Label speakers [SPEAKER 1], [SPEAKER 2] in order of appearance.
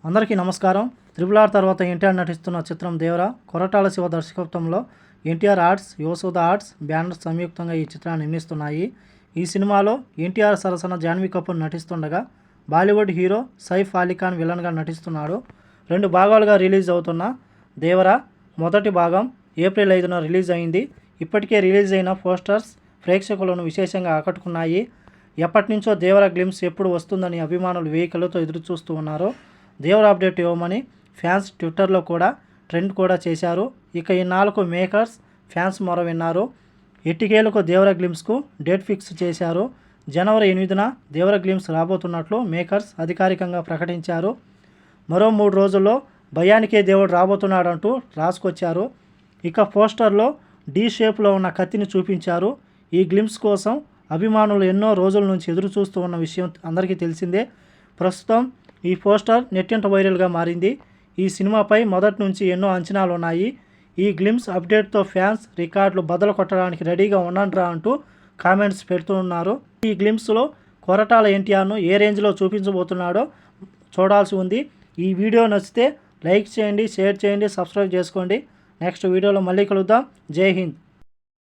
[SPEAKER 1] అందరికీ నమస్కారం. Triple R తర్వాత ఎన్టీఆర్ నటిస్తున్న చిత్రం దేవర కొరటాల శివ దర్శకత్వంలో NTR arts, Yuvasudha arts banners సంయుక్తంగా ఈ చిత్రాన్ని నిర్మిస్తున్నాయి. ఈ సినిమాలో ఎన్టీఆర్ సరసన జాన్వీ కపూర్ నటిస్తుండగా బాలీవుడ్ హీరో సైఫ్ అలీ ఖాన్ విలన్గా నటిస్తున్నాడు. 2 భాగాలుగా రిలీజ్ అవుతున్న దేవర మొదటి భాగం ఏప్రిల్ 5న రిలీజ్ అయింది. ఇప్పటికే రిలీజ్ అయిన పోస్టర్స్ ప్రేక్షకులను విశేషంగా ఆకట్టుకున్నాయి. ఎప్పటి నుంచో దేవర గ్లిమ్స్ ఎప్పుడు వస్తుందని అభిమానులు వేయికలతో ఎదురు చూస్తూ ఉన్నారు. దేవర అప్డేట్ ఇవ్వమని ఫ్యాన్స్ ట్విట్టర్లో కూడా ట్రెండ్ కూడా చేశారు. ఇక ఇన్నాళ్లకు మేకర్స్ ఫ్యాన్స్ మొర విన్నారు. ఎట్టికేలకు దేవర గ్లిమ్స్కు డేట్ ఫిక్స్ చేశారు. జనవరి 8న దేవర గ్లిమ్స్ రాబోతున్నట్లు మేకర్స్ అధికారికంగా ప్రకటించారు. మరో 3 రోజుల్లో భయానికే దేవుడు రాబోతున్నాడంటూ రాసుకొచ్చారు. ఇక పోస్టర్లో డీ షేప్లో ఉన్న కత్తిని చూపించారు. ఈ గ్లిమ్స్ కోసం అభిమానులు ఎన్నో రోజుల నుంచి ఎదురు చూస్తూ ఉన్న విషయం అందరికీ తెలిసిందే. ప్రస్తుతం ఈ పోస్టర్ నెట్టింట వైరల్గా మారింది. ఈ సినిమాపై మొదటి నుంచి ఎన్నో అంచనాలు ఉన్నాయి. ఈ గ్లిమ్స్ అప్డేట్తో ఫ్యాన్స్ రికార్డులు బద్దలు కొట్టడానికి రెడీగా ఉండండిరా అంటూ కామెంట్స్ పెడుతున్నారు. ఈ గ్లిమ్స్లో కొరటాల ఎన్టీఆర్ను ఏ రేంజ్లో చూపించబోతున్నాడో చూడాల్సి ఉంది. ఈ వీడియో నచ్చితే లైక్ చేయండి, షేర్ చేయండి, సబ్స్క్రైబ్ చేసుకోండి. నెక్స్ట్ వీడియోలో మళ్ళీ కలుద్దాం. జై హింద్.